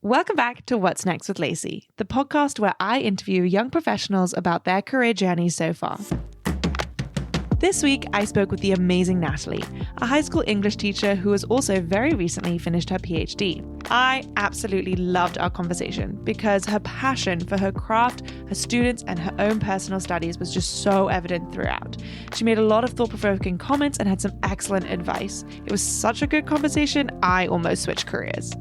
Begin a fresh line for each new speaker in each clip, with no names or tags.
Welcome back to What's Next with Lacey, the podcast where I interview young professionals about their career journey so far. This week, I spoke with the amazing Natalie, a high school English teacher who has also very recently finished her PhD. I absolutely loved our conversation because her passion for her craft, her students, and her own personal studies was just so evident throughout. She made a lot of thought-provoking comments and had some excellent advice. It was such a good conversation, I almost switched careers.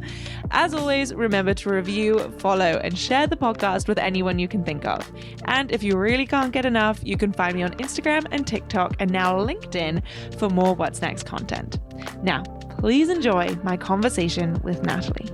As always, remember to review, follow, and share the podcast with anyone you can think of. And if you really can't get enough, you can find me on Instagram and TikTok and now LinkedIn for more What's Next content. Now, please enjoy my conversation with Natalie.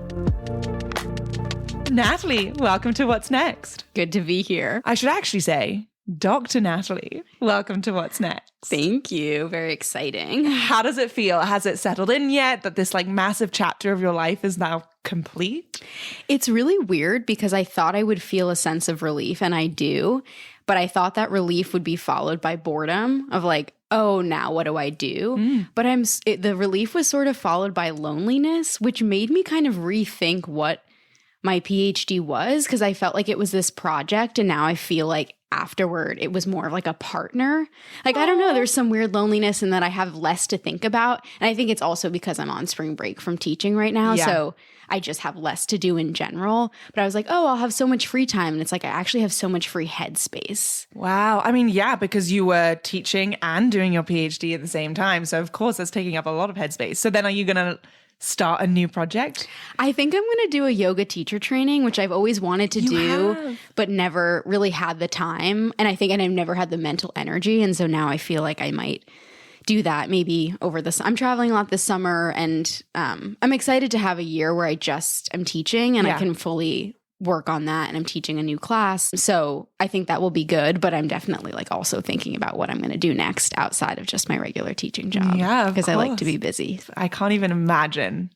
Natalie, welcome to What's Next.
Good to be here.
I should actually say, Dr. Natalie, welcome to What's Next.
Thank you. Very exciting.
How does it feel? Has it settled in yet that this massive chapter of your life is now complete?
It's really weird because I thought I would feel a sense of relief, and I do. But I thought that relief would be followed by boredom of oh, now what do I do? But the relief was sort of followed by loneliness, which made me kind of rethink what my PhD was, because I felt like it was this project, and now I feel like afterward it was more of a partner. I don't know, there's some weird loneliness in that I have less to think about. And I think it's also because I'm on spring break from teaching right now. Yeah. So I just have less to do in general. But I was like, oh, I'll have so much free time. And it's I actually have so much free headspace.
Wow. I mean, yeah, because you were teaching and doing your PhD at the same time. So of course that's taking up a lot of headspace. So then are you going to start a new project?
I think I'm going to do a yoga teacher training, which I've always wanted to do, but never really had the time. And I've never had the mental energy. And so now I feel like I might do that maybe over I'm traveling a lot this summer, and I'm excited to have a year where I'm teaching and I can fully work on that, and I'm teaching a new class. So I think that will be good, but I'm definitely also thinking about what I'm going to do next outside of just my regular teaching job.
Yeah,
because I like to be busy.
I can't even imagine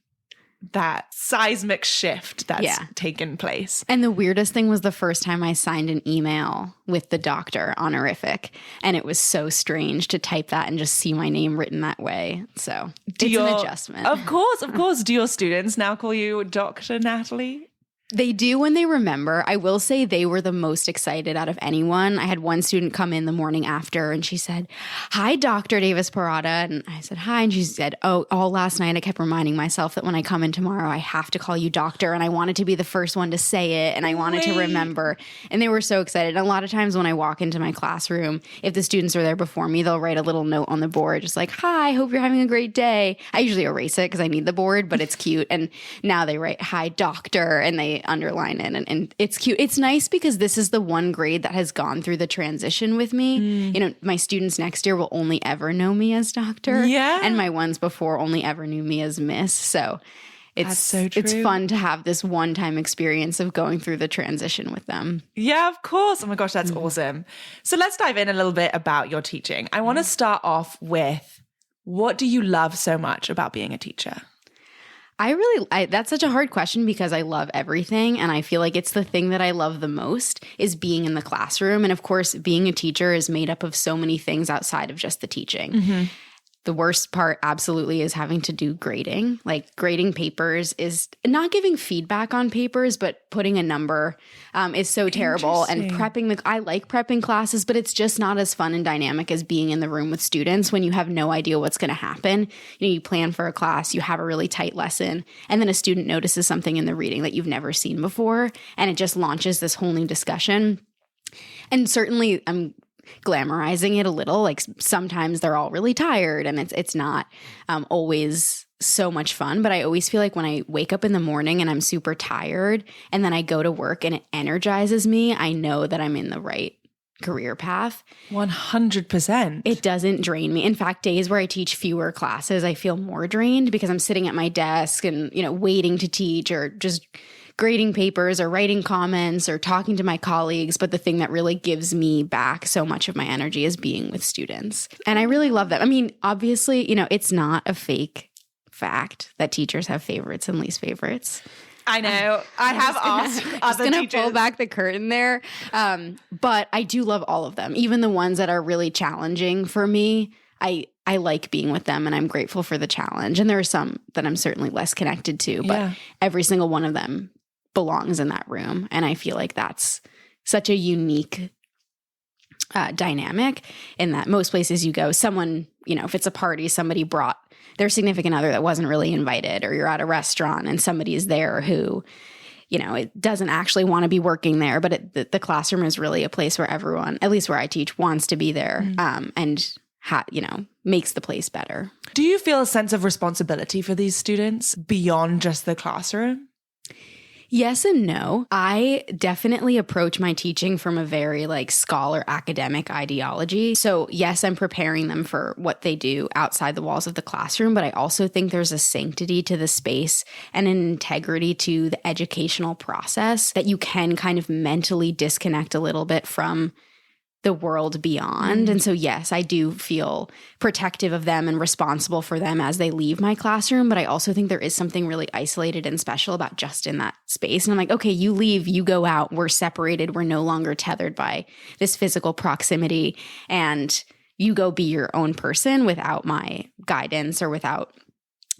that seismic shift that's taken place.
And the weirdest thing was the first time I signed an email with the doctor honorific, and it was so strange to type that and just see my name written that way. So it's an adjustment.
Of course. Do your students now call you Dr. Natalie?
They do when they remember. I will say they were the most excited out of anyone. I had one student come in the morning after, and she said, "Hi, Dr. Davis-Parada." And I said, "Hi." And she said, "Oh, all last night I kept reminding myself that when I come in tomorrow, I have to call you doctor. And I wanted to be the first one to say it. And I wanted to remember." And they were so excited. And a lot of times when I walk into my classroom, if the students are there before me, they'll write a little note on the board, just "Hi, hope you're having a great day." I usually erase it because I need the board, but it's cute. And now they write, "Hi, doctor," and they underline it, and it's cute. It's nice because this is the one grade that has gone through the transition with me. My students next year will only ever know me as doctor, and my ones before only ever knew me as miss. So it's so true. It's fun to have this one-time experience of going through the transition with them.
Yeah, of course. Oh my gosh, that's awesome. So let's dive in a little bit about your teaching. I want to start off with, what do you love so much about being a teacher?
That's such a hard question because I love everything, and I feel like it's the thing that I love the most is being in the classroom. And of course, being a teacher is made up of so many things outside of just the teaching. Mm-hmm. The worst part absolutely is having to do grading. Grading papers is not giving feedback on papers, but putting a number is so terrible. And I like prepping classes, but it's just not as fun and dynamic as being in the room with students when you have no idea what's going to happen. You plan for a class, you have a really tight lesson, and then a student notices something in the reading that you've never seen before, and it just launches this whole new discussion. And certainly I'm glamorizing it a little. Sometimes they're all really tired, and it's not always so much fun. But I always feel like when I wake up in the morning and I'm super tired, and then I go to work and it energizes me, I know that I'm in the right career path.
100%.
It doesn't drain me. In fact, days where I teach fewer classes, I feel more drained because I'm sitting at my desk and, waiting to teach, or just grading papers or writing comments or talking to my colleagues. But the thing that really gives me back so much of my energy is being with students. And I really love that. I mean, obviously, it's not a fake fact that teachers have favorites and least favorites.
I know. I have asked other teachers.
Just pull back the curtain there. But I do love all of them, even the ones that are really challenging for me. I like being with them, and I'm grateful for the challenge. And there are some that I'm certainly less connected to, but every single one of them belongs in that room. And I feel like that's such a unique dynamic in that most places you go, someone, if it's a party, somebody brought their significant other that wasn't really invited, or you're at a restaurant and somebody is there who, it doesn't actually want to be working there, but the classroom is really a place where everyone, at least where I teach, wants to be there and makes the place better.
Do you feel a sense of responsibility for these students beyond just the classroom?
Yes and no. I definitely approach my teaching from a very scholar academic ideology. So yes, I'm preparing them for what they do outside the walls of the classroom, but I also think there's a sanctity to the space and an integrity to the educational process that you can kind of mentally disconnect a little bit from the world beyond. And so, yes, I do feel protective of them and responsible for them as they leave my classroom. But I also think there is something really isolated and special about just in that space. And I'm like, okay, you leave, you go out, we're separated. We're no longer tethered by this physical proximity. And you go be your own person without my guidance or without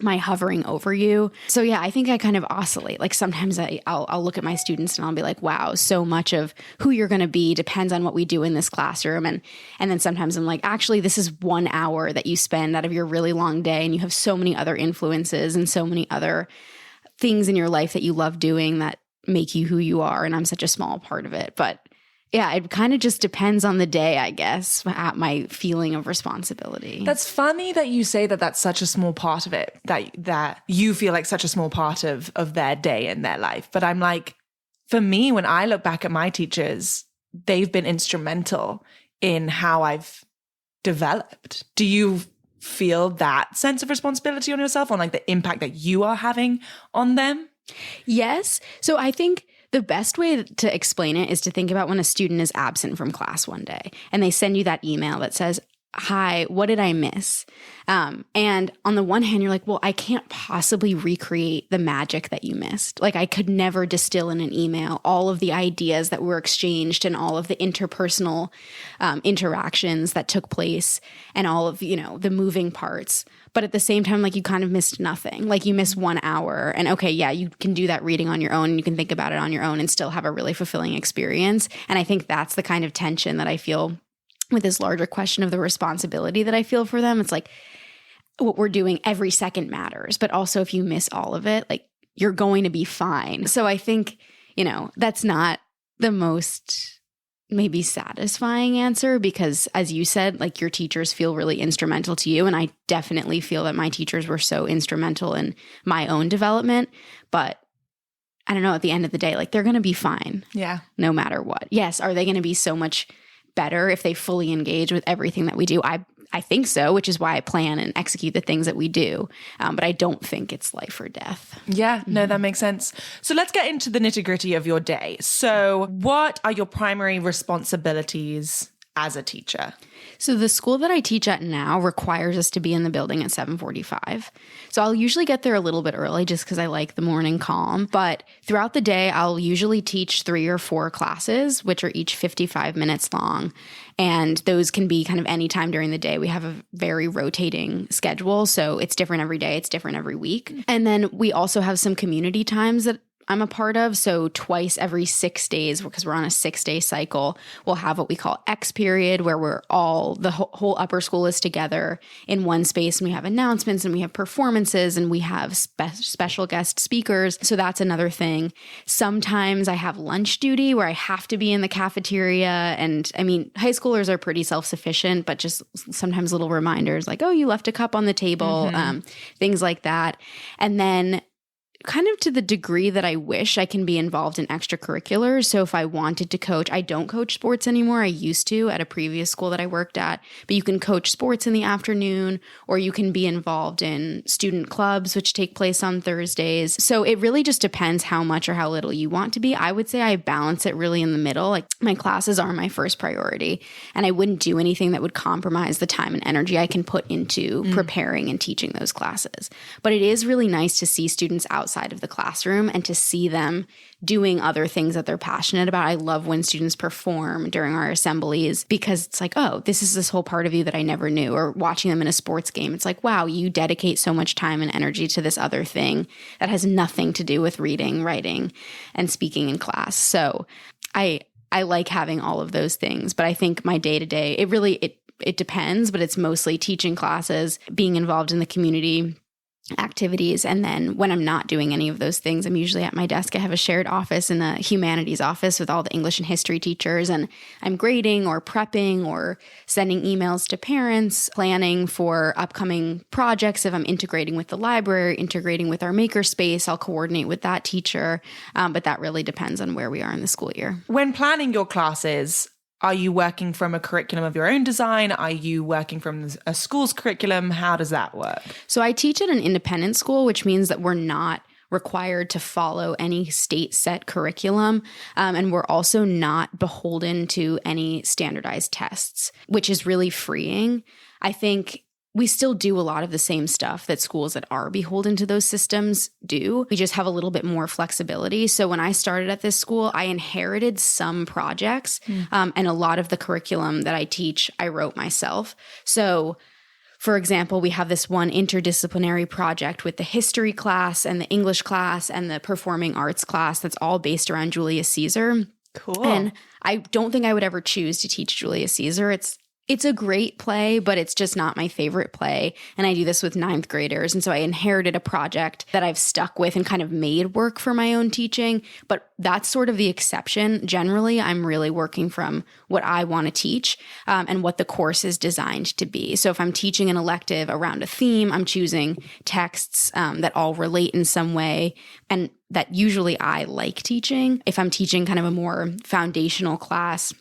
my hovering over you. So yeah, I think I kind of oscillate. Sometimes I'll look at my students and I'll be like, wow, so much of who you're going to be depends on what we do in this classroom. And then sometimes I'm like, actually, this is 1 hour that you spend out of your really long day, and you have so many other influences and so many other things in your life that you love doing that make you who you are. And I'm such a small part of it. But yeah, it kind of just depends on the day, I guess, at my feeling of responsibility.
That's funny that you say that that's such a small part of it, that you feel like such a small part of their day and their life. But I'm like, for me, when I look back at my teachers, they've been instrumental in how I've developed. Do you feel that sense of responsibility on yourself, on the impact that you are having on them?
Yes. So I think the best way to explain it is to think about when a student is absent from class one day and they send you that email that says, hi, what did I miss? And on the one hand, you're like, well, I can't possibly recreate the magic that you missed. I could never distill in an email all of the ideas that were exchanged and all of the interpersonal interactions that took place and all of, the moving parts. But at the same time, you kind of missed nothing. You miss 1 hour, and okay, yeah, you can do that reading on your own and you can think about it on your own and still have a really fulfilling experience. And I think that's the kind of tension that I feel with this larger question of the responsibility that I feel for them. It's what we're doing every second matters, but also if you miss all of it, you're going to be fine. So I think, that's not the most maybe satisfying answer because, as you said, your teachers feel really instrumental to you. And I definitely feel that my teachers were so instrumental in my own development. But I don't know, at the end of the day, they're going to be fine.
Yeah.
No matter what. Yes. Are they going to be so much better if they fully engage with everything that we do? I think so, which is why I plan and execute the things that we do. But I don't think it's life or death.
Yeah, no, that makes sense. So let's get into the nitty-gritty of your day. So what are your primary responsibilities as a teacher?
So the school that I teach at now requires us to be in the building at 7:45. So I'll usually get there a little bit early just because I like the morning calm. But throughout the day, I'll usually teach 3 or 4 classes, which are each 55 minutes long. And those can be kind of any time during the day. We have a very rotating schedule. So it's different every day. It's different every week. And then we also have some community times that I'm a part of. So twice every 6 days, because we're on a 6-day cycle, we'll have what we call X period, where the whole upper school is together in one space, and we have announcements and we have performances and we have special guest speakers. So that's another thing. Sometimes I have lunch duty where I have to be in the cafeteria. And I mean, high schoolers are pretty self-sufficient, but just sometimes little reminders oh, you left a cup on the table, things like that. And then kind of to the degree that I wish, I can be involved in extracurriculars. So if I wanted to coach, I don't coach sports anymore. I used to at a previous school that I worked at, but you can coach sports in the afternoon, or you can be involved in student clubs, which take place on Thursdays. So it really just depends how much or how little you want to be. I would say I balance it really in the middle. My classes are my first priority, and I wouldn't do anything that would compromise the time and energy I can put into preparing and teaching those classes. But it is really nice to see students outside outside of the classroom and to see them doing other things that they're passionate about. I love when students perform during our assemblies because it's like, oh, this is this whole part of you that I never knew. Or watching them in a sports game. It's like, wow, you dedicate so much time and energy to this other thing that has nothing to do with reading, writing, and speaking in class. So I like having all of those things. But I think my day-to-day, it depends, but it's mostly teaching classes, being involved in the community activities. And then when I'm not doing any of those things, I'm usually at my desk. I have a shared office in the humanities office with all the English and history teachers, and I'm grading or prepping or sending emails to parents, planning for upcoming projects. If I'm integrating with the library, integrating with our makerspace, I'll coordinate with that teacher. But that really depends on where we are in the school year.
When planning your classes, are you working from a curriculum of your own design? Are you working from a school's curriculum? How does that work?
So I teach at an independent school, which means that we're not required to follow any state set curriculum. And we're also not beholden to any standardized tests, which is really freeing. I think we still do a lot of the same stuff that schools that are beholden to those systems do. We just have a little bit more flexibility. So when I started at this school, I inherited some projects, and a lot of the curriculum that I teach, I wrote myself. So for example, we have this one interdisciplinary project with the history class and the English class and the performing arts class that's all based around Julius Caesar.
Cool.
And I don't think I would ever choose to teach Julius Caesar. It's a great play, but it's just not my favorite play. And I do this with 9th graders. And so I inherited a project that I've stuck with and kind of made work for my own teaching. But that's sort of the exception. Generally, I'm really working from what I want to teach and what the course is designed to be. So if I'm teaching an elective around a theme, I'm choosing texts that all relate in some way and that usually I like teaching. If I'm teaching kind of a more foundational class,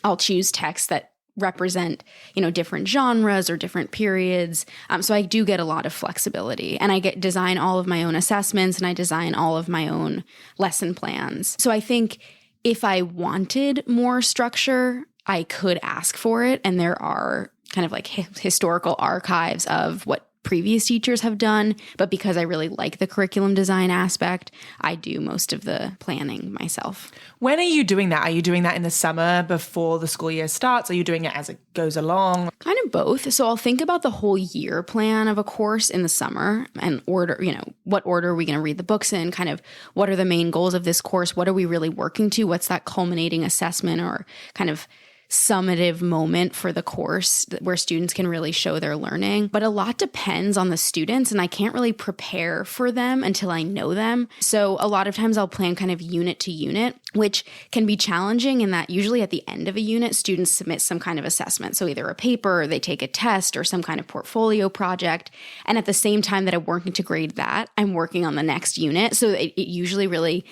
I'll choose texts that represent, different genres or different periods. So I do get a lot of flexibility, and I design all of my own assessments and I design all of my own lesson plans. So I think if I wanted more structure, I could ask for it. And there are kind of like historical archives of what previous teachers have done. But because I really like the curriculum design aspect, I do most of the planning myself.
When are you doing that? Are you doing that in the summer before the school year starts? Are you doing it as it goes along?
Kind of both. So I'll think about the whole year plan of a course in the summer and order, what order are we going to read the books in? Kind of what are the main goals of this course? What are we really working to? What's that culminating assessment or kind of summative moment for the course where students can really show their learning. But a lot depends on the students, and I can't really prepare for them until I know them. So a lot of times I'll plan kind of unit to unit, which can be challenging in that usually at the end of a unit, students submit some kind of assessment. So either a paper, or they take a test, or some kind of portfolio project. And at the same time that I'm working to grade that, I'm working on the next unit. So it usually really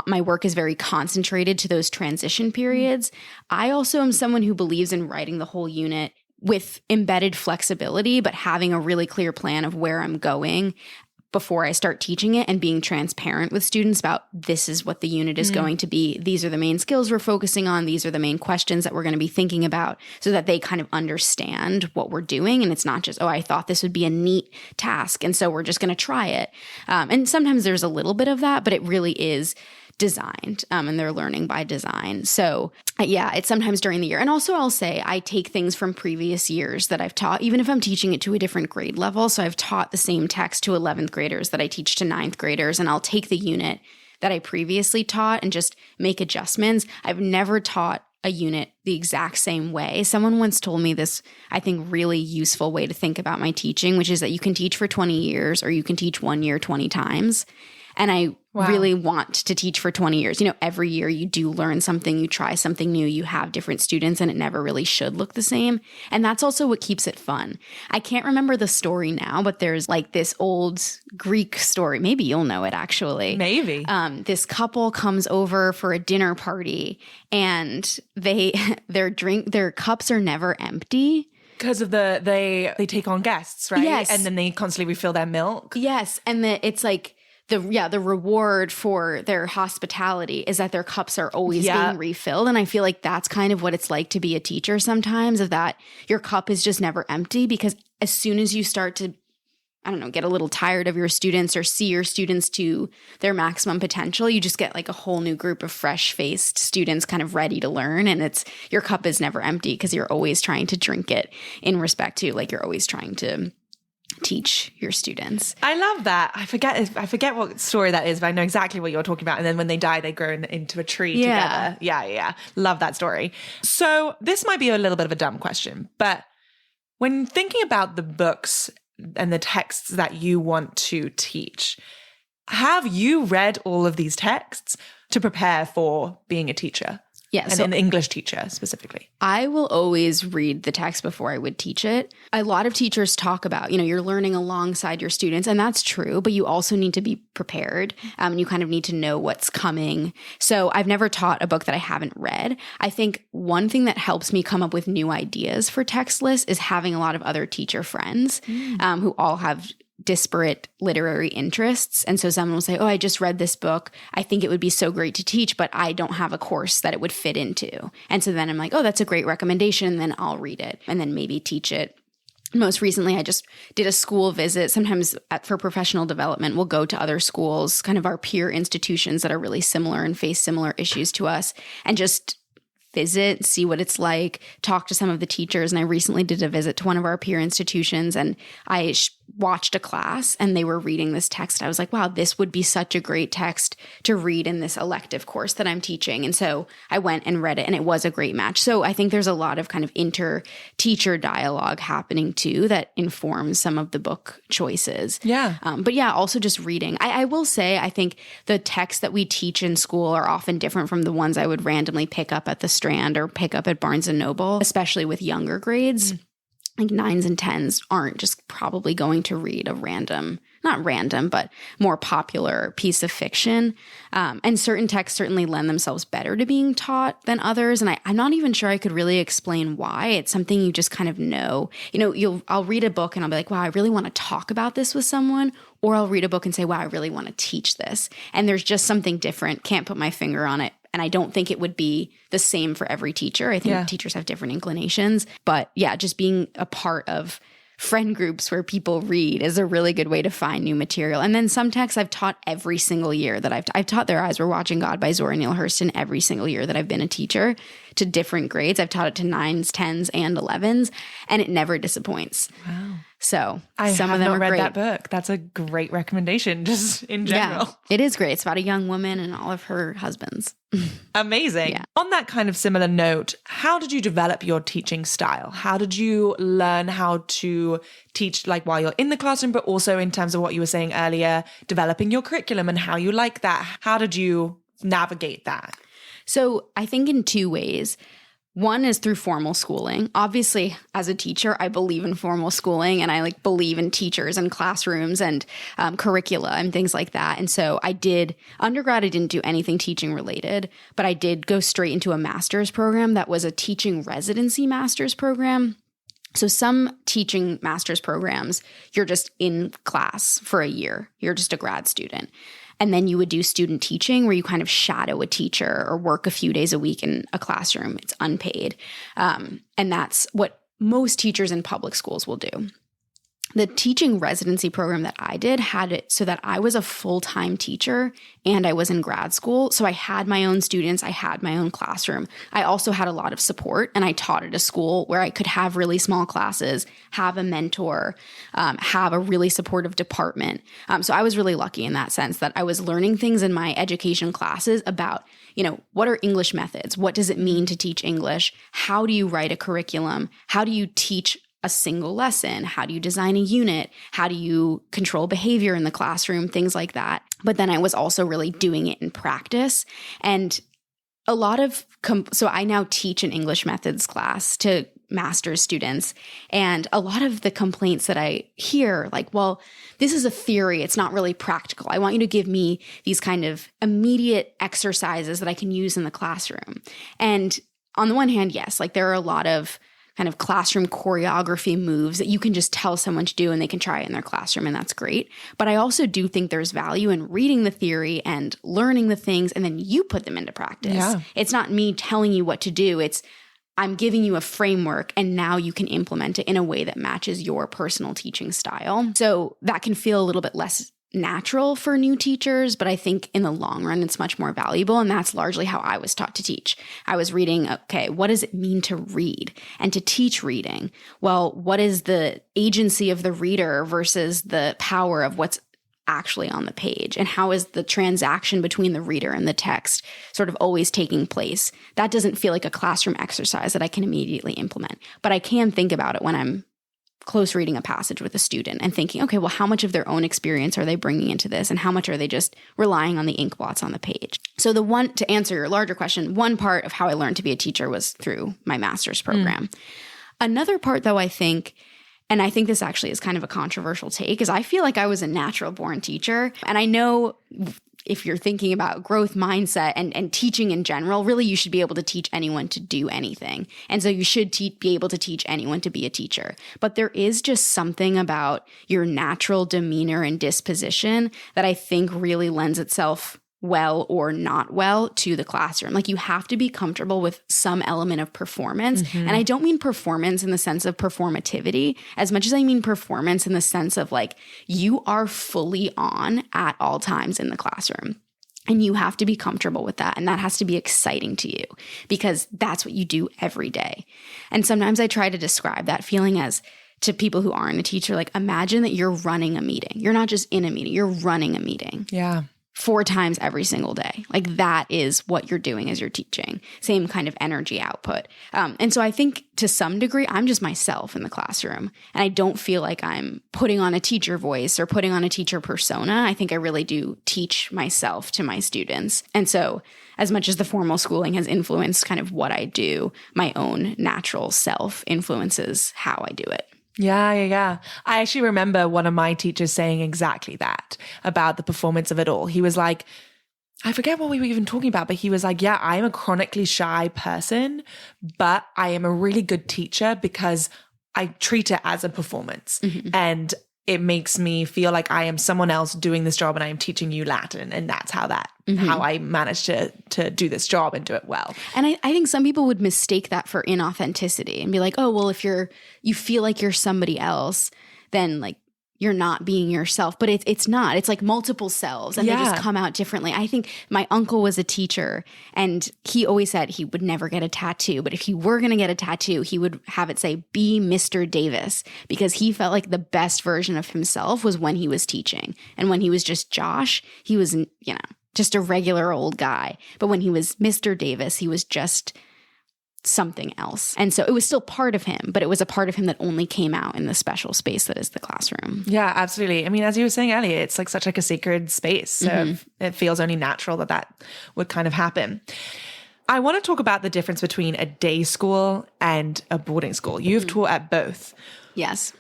my work is very concentrated to those transition periods. I also am someone who believes in writing the whole unit with embedded flexibility, but having a really clear plan of where I'm going before I start teaching it and being transparent with students about this is what the unit is going to be. These are the main skills we're focusing on. These are the main questions that we're going to be thinking about so that they kind of understand what we're doing. And it's not just, I thought this would be a neat task, and so we're just going to try it. And sometimes there's a little bit of that, but it really is designed and they're learning by design. So it's sometimes during the year. And also I'll say I take things from previous years that I've taught, even if I'm teaching it to a different grade level. So I've taught the same text to 11th graders that I teach to 9th graders, and I'll take the unit that I previously taught and just make adjustments. I've never taught a unit the exact same way. Someone once told me this, I think, really useful way to think about my teaching, which is that you can teach for 20 years or you can teach 1 year 20 times. And I really want to teach for 20 years. Every year you do learn something, you try something new, you have different students, and it never really should look the same. And that's also what keeps it fun. I can't remember the story now, but there's like this old Greek story. Maybe you'll know it actually.
Maybe.
This couple comes over for a dinner party, and their cups are never empty.
Because of they take on guests, right?
Yes.
And then they constantly refill their milk.
Yes. And it's like, the reward for their hospitality is that their cups are always being refilled. And I feel like that's kind of what it's like to be a teacher sometimes, of that your cup is just never empty, because as soon as you start to I don't know, get a little tired of your students or see your students to their maximum potential. You just get like a whole new group of fresh-faced students kind of ready to learn. And your cup is never empty because you're always trying to drink it in respect to, like, you're always trying to teach your students.
I love that. I forget what story that is, but I know exactly what you're talking about. And then when they die, they grow into a tree together. Yeah. Love that story. So this might be a little bit of a dumb question, but when thinking about the books and the texts that you want to teach, have you read all of these texts to prepare for being a teacher?
Yeah,
and an English teacher specifically.
I will always read the text before I would teach it. A lot of teachers talk about, you're learning alongside your students, and that's true, but you also need to be prepared. You kind of need to know what's coming. So I've never taught a book that I haven't read. I think one thing that helps me come up with new ideas for text lists is having a lot of other teacher friends who all have disparate literary interests. And so someone will say, oh, I just read this book. I think it would be so great to teach, but I don't have a course that it would fit into. And so then I'm like, oh, that's a great recommendation. And then I'll read it and then maybe teach it. Most recently, I just did a school visit. Sometimes for professional development, we'll go to other schools, kind of our peer institutions that are really similar and face similar issues to us, and just visit, see what it's like, talk to some of the teachers. And I recently did a visit to one of our peer institutions, and I watched a class and they were reading this text. I was like, wow, this would be such a great text to read in this elective course that I'm teaching. And so I went and read it, and it was a great match. So I think there's a lot of kind of inter-teacher dialogue happening too that informs some of the book choices.
Yeah.
But yeah, also just reading. I will say, I think the texts that we teach in school are often different from the ones I would randomly pick up at the Strand or pick up at Barnes & Noble, especially with younger grades. Like 9s and 10s aren't just probably going to read a not random, but more popular piece of fiction. And certain texts certainly lend themselves better to being taught than others. And I'm not even sure I could really explain why. It's something you just kind of know. I'll read a book and I'll be like, wow, I really want to talk about this with someone. Or I'll read a book and say, wow, I really want to teach this. And there's just something different. Can't put my finger on it. And I don't think it would be the same for every teacher. I think teachers have different inclinations. But yeah, just being a part of friend groups where people read is a really good way to find new material. And then some texts I've taught every single year that I've taught Their Eyes Were Watching God by Zora Neale Hurston every single year that I've been a teacher to different grades. I've taught it to 9s, 10s, and 11s, and it never disappoints.
Wow.
So
some of them are great. I have not read that book. That's a great recommendation just in general.
Yeah, it is great. It's about a young woman and all of her husbands.
Amazing. Yeah. On that kind of similar note, how did you develop your teaching style? How did you learn how to teach, like while you're in the classroom, but also in terms of what you were saying earlier, developing your curriculum and how you like that? How did you navigate that?
So I think in two ways. One is through formal schooling. Obviously, as a teacher, I believe in formal schooling, and I believe in teachers and classrooms and curricula and things like that. And so I did undergrad. I didn't do anything teaching related, but I did go straight into a master's program that was a teaching residency master's program. So some teaching master's programs, you're just in class for a year. You're just a grad student. And then you would do student teaching where you kind of shadow a teacher or work a few days a week in a classroom. It's unpaid. And that's what most teachers in public schools will do. The teaching residency program that I did had it so that I was a full-time teacher and I was in grad school. So I had my own students. I had my own classroom. I also had a lot of support, and I taught at a school where I could have really small classes, have a mentor, have a really supportive department. So I was really lucky in that sense that I was learning things in my education classes about, what are English methods? What does it mean to teach English? How do you write a curriculum? How do you teach a single lesson? How do you design a unit? How do you control behavior in the classroom? Things like that. But then I was also really doing it in practice. And a lot of, so I now teach an English methods class to master's students. And a lot of the complaints that I hear, like, well, this is a theory. It's not really practical. I want you to give me these kind of immediate exercises that I can use in the classroom. And on the one hand, yes, there are a lot of kind of classroom choreography moves that you can just tell someone to do and they can try it in their classroom, and that's great. But I also do think there's value in reading the theory and learning the things, and then you put them into practice. Yeah. It's not me telling you what to do. It's I'm giving you a framework and now you can implement it in a way that matches your personal teaching style. So that can feel a little bit less natural for new teachers, but I think in the long run, it's much more valuable. And that's largely how I was taught to teach. I was reading, okay, what does it mean to read and to teach reading? Well, what is the agency of the reader versus the power of what's actually on the page? And how is the transaction between the reader and the text sort of always taking place? That doesn't feel like a classroom exercise that I can immediately implement, but I can think about it when I'm close reading a passage with a student and thinking, okay, well, how much of their own experience are they bringing into this? And how much are they just relying on the ink blots on the page? So to answer your larger question, one part of how I learned to be a teacher was through my master's program. Another part, though, I think, and I think this actually is kind of a controversial take, is I feel like I was a natural born teacher. And I know if you're thinking about growth mindset and teaching in general, really you should be able to teach anyone to do anything. And so you should be able to teach anyone to be a teacher. But there is just something about your natural demeanor and disposition that I think really lends itself well or not well to the classroom. Like, you have to be comfortable with some element of performance. And I don't mean performance in the sense of performativity as much as I mean performance in the sense of like, you are fully on at all times in the classroom. And you have to be comfortable with that. And that has to be exciting to you because that's what you do every day. And sometimes I try to describe that feeling as, to people who aren't a teacher, like, imagine that you're running a meeting. You're not just in a meeting, you're running a meeting.
Yeah.
4 times every single day. Like, that is what you're doing as you're teaching. Same kind of energy output. And so I think to some degree, I'm just myself in the classroom. And I don't feel like I'm putting on a teacher voice or putting on a teacher persona. I think I really do teach myself to my students. And so as much as the formal schooling has influenced kind of what I do, my own natural self influences how I do it.
Yeah. I actually remember one of my teachers saying exactly that about the performance of it all. He was like, I forget what we were even talking about, but he was like, yeah, I'm a chronically shy person, but I am a really good teacher because I treat it as a performance. And it makes me feel like I am someone else doing this job and I am teaching you Latin. And that's how how I managed to do this job and do it well.
And I think some people would mistake that for inauthenticity and be like, oh, well, if you feel like you're somebody else, then like you're not being yourself. But it's not. It's like multiple selves and they just come out differently. I think my uncle was a teacher and he always said he would never get a tattoo. But if he were going to get a tattoo, he would have it say, be Mr. Davis, because he felt like the best version of himself was when he was teaching. And when he was just Josh, he was, just a regular old guy. But when he was Mr. Davis, he was just something else. And so it was still part of him, but it was a part of him that only came out in the special space that is the classroom.
Yeah, absolutely. I mean, as you were saying earlier, it's like such like a sacred space. So it feels only natural that would kind of happen. I want to talk about the difference between a day school and a boarding school. You've taught at both.
Yes.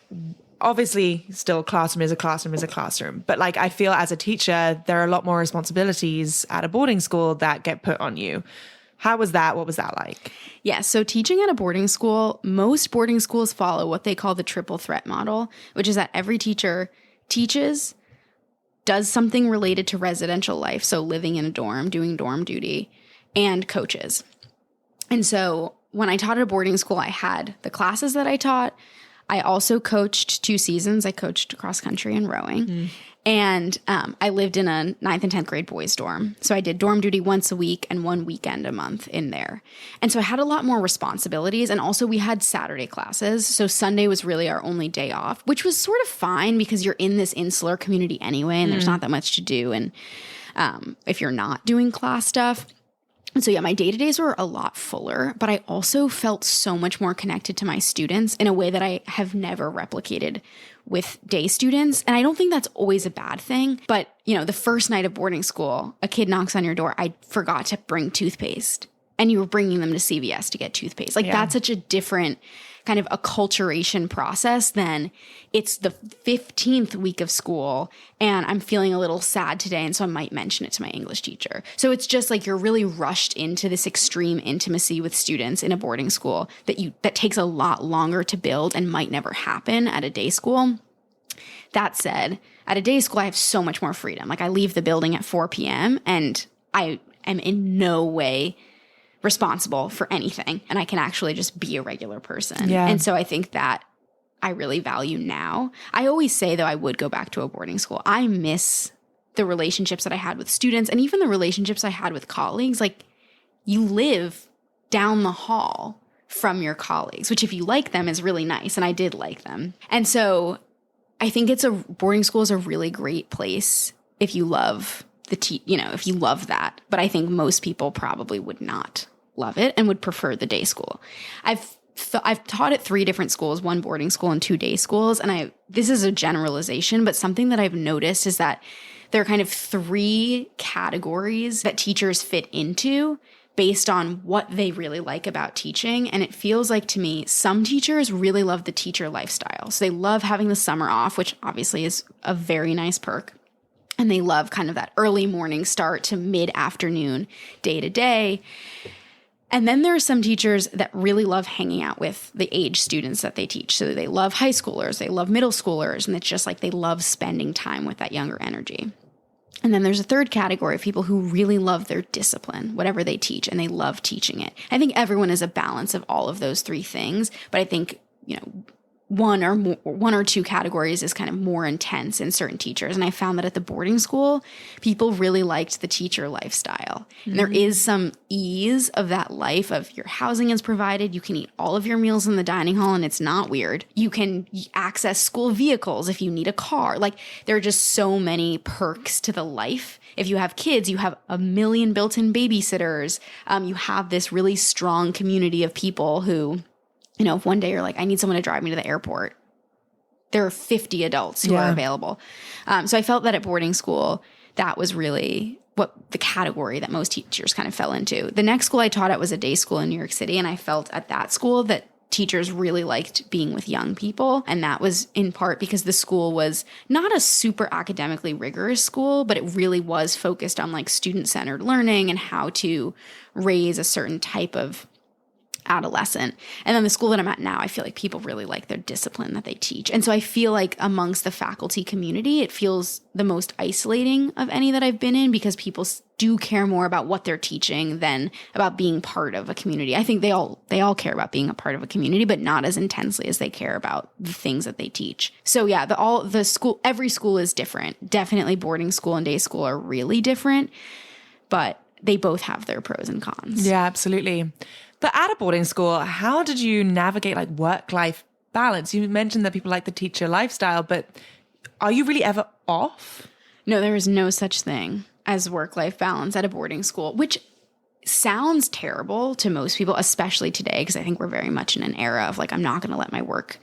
Obviously, still classroom is a classroom. But like, I feel as a teacher, there are a lot more responsibilities at a boarding school that get put on you. How was that? What was that like?
Yeah, so teaching at a boarding school, most boarding schools follow what they call the triple threat model, which is that every teacher teaches, does something related to residential life, so living in a dorm, doing dorm duty, and coaches. And so when I taught at a boarding school, I had the classes that I taught. I also coached 2 seasons. I coached cross country and rowing. And I lived in a 9th and 10th grade boys dorm. So I did dorm duty once a week and 1 weekend a month in there. And so I had a lot more responsibilities. And also we had Saturday classes. So Sunday was really our only day off, which was sort of fine because you're in this insular community anyway, and there's not that much to do. And if you're not doing class stuff. And so, yeah, my day-to-days were a lot fuller, but I also felt so much more connected to my students in a way that I have never replicated with day students. And I don't think that's always a bad thing. But, the first night of boarding school, a kid knocks on your door. I forgot to bring toothpaste. And you were bringing them to CVS to get toothpaste. Like, that's such a different kind of acculturation process than it's the 15th week of school and I'm feeling a little sad today. And so I might mention it to my English teacher. So it's just like you're really rushed into this extreme intimacy with students in a boarding school that takes a lot longer to build and might never happen at a day school. That said, at a day school, I have so much more freedom. Like, I leave the building at 4 p.m. and I am in no way responsible for anything, and I can actually just be a regular person.
Yeah.
And so I think that I really value now. I always say, though, I would go back to a boarding school. I miss the relationships that I had with students and even the relationships I had with colleagues. Like, you live down the hall from your colleagues, which if you like them is really nice. And I did like them. And so I think boarding school is a really great place if you love if you love that. But I think most people probably would not love it and would prefer the day school. I've taught at 3 different schools, 1 boarding school and 2 day schools. And this is a generalization, but something that I've noticed is that there are kind of 3 categories that teachers fit into based on what they really like about teaching. And it feels like, to me, some teachers really love the teacher lifestyle. So they love having the summer off, which obviously is a very nice perk. And they love kind of that early morning start to mid-afternoon, day to day. And then there are some teachers that really love hanging out with the age students that they teach. So they love high schoolers, they love middle schoolers, and it's just like they love spending time with that younger energy. And then there's a 3rd category of people who really love their discipline, whatever they teach, and they love teaching it. I think everyone is a balance of all of those 3 things, but I think, one or 2 categories is kind of more intense in certain teachers. And I found that at the boarding school, people really liked the teacher lifestyle. Mm-hmm. And there is some ease of that life of your housing is provided. You can eat all of your meals in the dining hall and it's not weird. You can access school vehicles if you need a car. Like, there are just so many perks to the life. If you have kids, you have a million built-in babysitters. You have this really strong community of people who, if one day you're like, I need someone to drive me to the airport, there are 50 adults who are available. So I felt that at boarding school, that was really what the category that most teachers kind of fell into. The next school I taught at was a day school in New York City. And I felt at that school that teachers really liked being with young people. And that was in part because the school was not a super academically rigorous school, but it really was focused on like student-centered learning and how to raise a certain type of adolescent. And then the school that I'm at now, I feel like people really like their discipline that they teach. And so I feel like amongst the faculty community, it feels the most isolating of any that I've been in because people do care more about what they're teaching than about being part of a community. I think they all care about being a part of a community, but not as intensely as they care about the things that they teach. So yeah, every school is different. Definitely boarding school and day school are really different, but they both have their pros and cons.
Yeah, absolutely. But at a boarding school, how did you navigate like work-life balance? You mentioned that people like the teacher lifestyle, but are you really ever off?
No, there is no such thing as work-life balance at a boarding school, which sounds terrible to most people, especially today, because I think we're very much in an era of like, I'm not going to let my work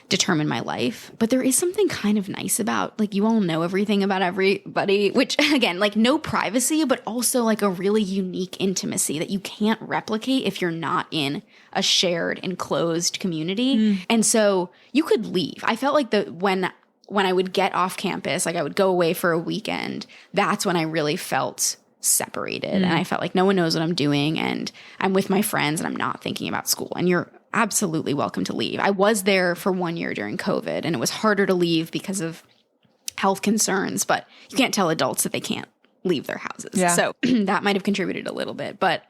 determine my life. But there is something kind of nice about, like, you all know everything about everybody, which again, like, no privacy, but also like a really unique intimacy that you can't replicate if you're not in a shared enclosed community. And so you could leave. I felt like when I would get off campus, like I would go away for a weekend, that's when I really felt separated. And I felt like no one knows what I'm doing and I'm with my friends and I'm not thinking about school. And you're absolutely welcome to leave. I was there for 1 year during COVID and it was harder to leave because of health concerns, but you can't tell adults that they can't leave their houses. Yeah. So that might have contributed a little bit, but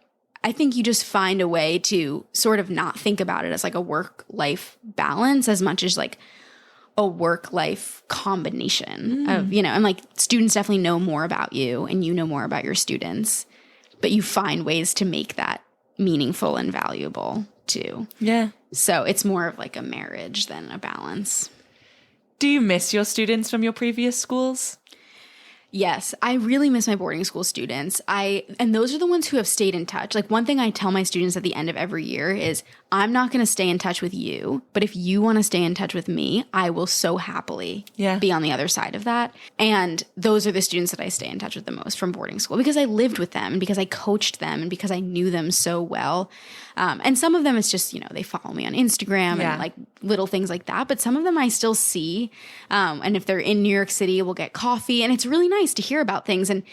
I think you just find a way to sort of not think about it as like a work-life balance as much as like a work-life combination of, and like students definitely know more about you and you know more about your students, but you find ways to make that meaningful and valuable too.
Yeah.
So it's more of like a marriage than a balance.
Do you miss your students from your previous schools?
Yes, I really miss my boarding school students. And those are the ones who have stayed in touch. Like, one thing I tell my students at the end of every year is, I'm not going to stay in touch with you, but if you want to stay in touch with me, I will so happily be on the other side of that. And those are the students that I stay in touch with the most from boarding school because I lived with them and because I coached them and because I knew them so well. And some of them, it's just, they follow me on Instagram and like little things like that. But some of them I still see. And if they're in New York City, we'll get coffee. And it's really nice to hear about things and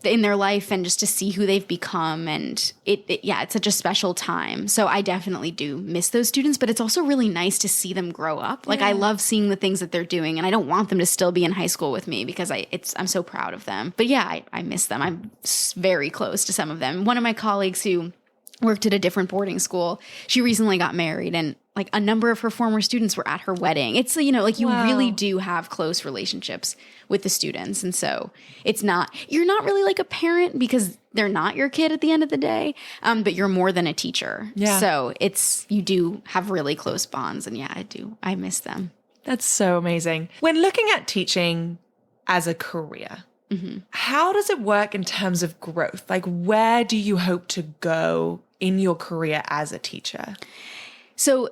in their life and just to see who they've become. And it's such a special time. So I definitely do miss those students, but it's also really nice to see them grow up. Like, I love seeing the things that they're doing and I don't want them to still be in high school with me because I'm so proud of them. But yeah, I miss them. I'm very close to some of them. One of my colleagues who worked at a different boarding school. She recently got married, and like a number of her former students were at her wedding. It's, you know, like you really do have close relationships with the students. And so you're not really like a parent because they're not your kid at the end of the day, but you're more than a teacher. Yeah. So you do have really close bonds. And yeah, I miss them.
That's so amazing. When looking at teaching as a career, how does it work in terms of growth? Like, where do you hope to go in your career as a teacher?
So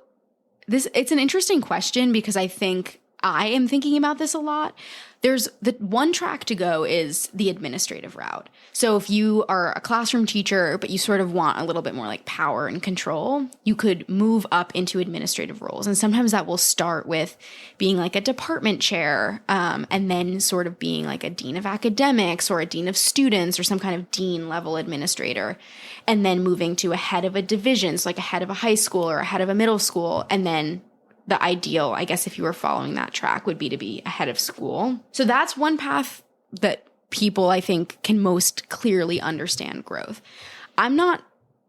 it's an interesting question because I think I am thinking about this a lot. There's the one track to go is the administrative route. So if you are a classroom teacher, but you sort of want a little bit more like power and control, you could move up into administrative roles. And sometimes that will start with being like a department chair, and then sort of being like a dean of academics or a dean of students or some kind of dean level administrator, and then moving to a head of a division, so like a head of a high school or a head of a middle school, and then the ideal, I guess, if you were following that track would be to be a head of school. So that's one path that people, I think, can most clearly understand growth. I'm not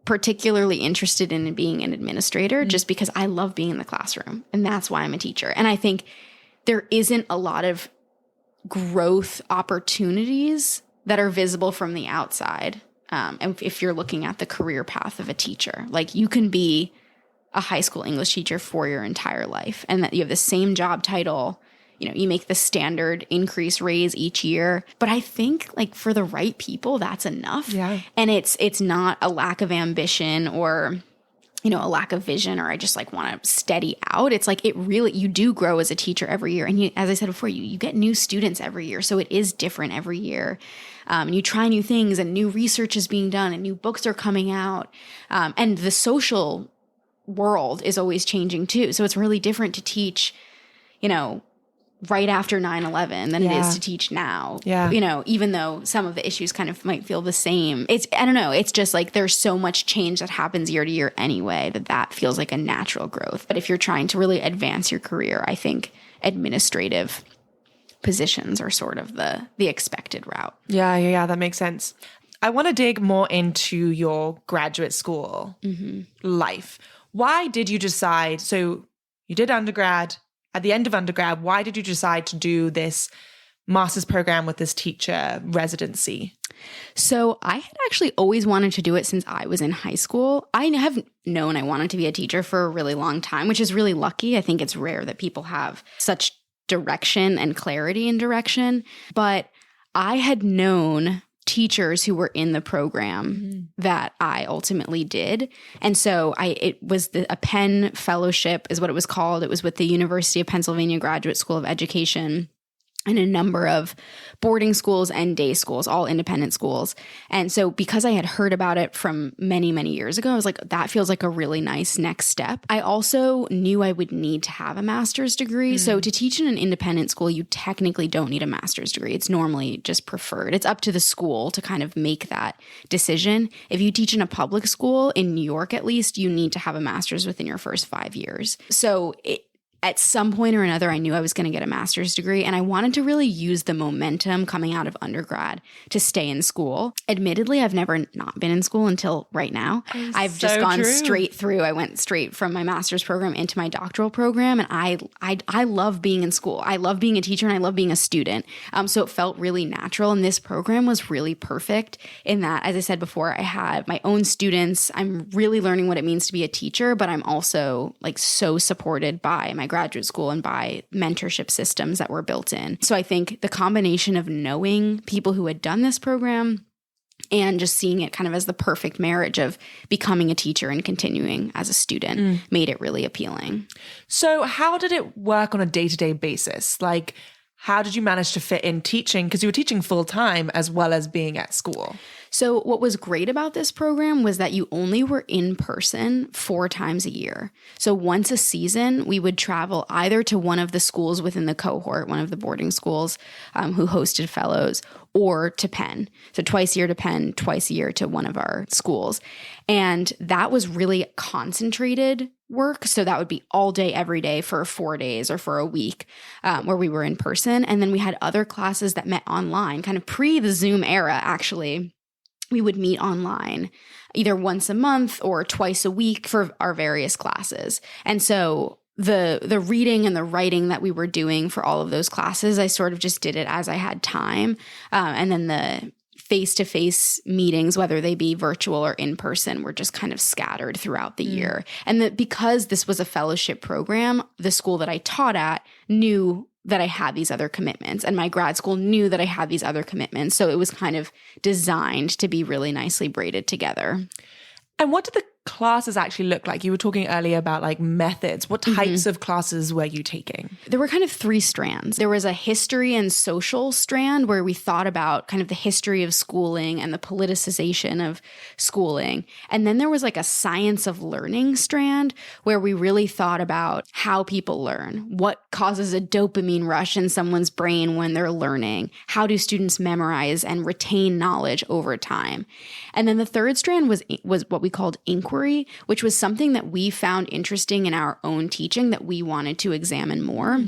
particularly interested in being an administrator just because I love being in the classroom, and that's why I'm a teacher. And I think there isn't a lot of growth opportunities that are visible from the outside. And if you're looking at the career path of a teacher, like you can be a high school English teacher for your entire life, and that you have the same job title, you know, you make the standard increase raise each year. But I think like for the right people, that's enough. Yeah. And it's not a lack of ambition or, you know, a lack of vision, or I just like want to steady out. It's like you do grow as a teacher every year. And you, as I said before, you get new students every year. So it is different every year. And you try new things, and new research is being done, and new books are coming out. And the social world is always changing too. So it's really different to teach, you know, right after 9/11 than it is to teach now. Yeah. You know, even though some of the issues kind of might feel the same. I don't know. It's just like there's so much change that happens year to year anyway that feels like a natural growth. But if you're trying to really advance your career, I think administrative positions are sort of the expected route.
Yeah. That makes sense. I want to dig more into your graduate school life. Why did you decide, so you did undergrad, at the end of undergrad, why did you decide to do this master's program with this teacher residency?
So I had actually always wanted to do it since I was in high school. I have known I wanted to be a teacher for a really long time, which is really lucky. I think it's rare that people have such direction and clarity in direction. But I had known teachers who were in the program that I ultimately did. And so it was a Penn Fellowship is what it was called. It was with the University of Pennsylvania Graduate School of Education and a number of boarding schools and day schools, all independent schools. And so because I had heard about it from many, many years ago, I was like, that feels like a really nice next step. I also knew I would need to have a master's degree. So to teach in an independent school, you technically don't need a master's degree. It's normally just preferred. It's up to the school to kind of make that decision. If you teach in a public school, in New York at least, you need to have a master's within your first 5 years. So at some point or another, I knew I was going to get a master's degree, and I wanted to really use the momentum coming out of undergrad to stay in school. Admittedly, I've never not been in school until right now. I've just gone straight through. I went straight from my master's program into my doctoral program, and I love being in school. I love being a teacher, and I love being a student. So it felt really natural, and this program was really perfect in that, as I said before, I had my own students. I'm really learning what it means to be a teacher, but I'm also like so supported by my graduate school and by mentorship systems that were built in. So I think the combination of knowing people who had done this program and just seeing it kind of as the perfect marriage of becoming a teacher and continuing as a student made it really appealing.
So how did it work on a day-to-day basis? Like, how did you manage to fit in teaching? Because you were teaching full-time as well as being at school.
So what was great about this program was that you only were in person 4 times a year. So once a season, we would travel either to one of the schools within the cohort, one of the boarding schools who hosted fellows, or to Penn. So twice a year to Penn, twice a year to one of our schools. And that was really concentrated work. So that would be all day, every day for 4 days or for a week where we were in person. And then we had other classes that met online, kind of pre the Zoom era, actually. we would meet online either once a month or twice a week for our various classes. And so the reading and the writing that we were doing for all of those classes, I sort of just did it as I had time. And then the face-to-face meetings, whether they be virtual or in person, were just kind of scattered throughout the year. And because this was a fellowship program, the school that I taught at knew that I had these other commitments, and my grad school knew that I had these other commitments. So it was kind of designed to be really nicely braided together.
And what did the classes actually look like? You were talking earlier about like methods. What types of classes were you taking?
There were kind of three strands. There was a history and social strand where we thought about kind of the history of schooling and the politicization of schooling. And then there was like a science of learning strand where we really thought about how people learn, what causes a dopamine rush in someone's brain when they're learning, how do students memorize and retain knowledge over time. And then the third strand was what we called inquiry, which was something that we found interesting in our own teaching that we wanted to examine more.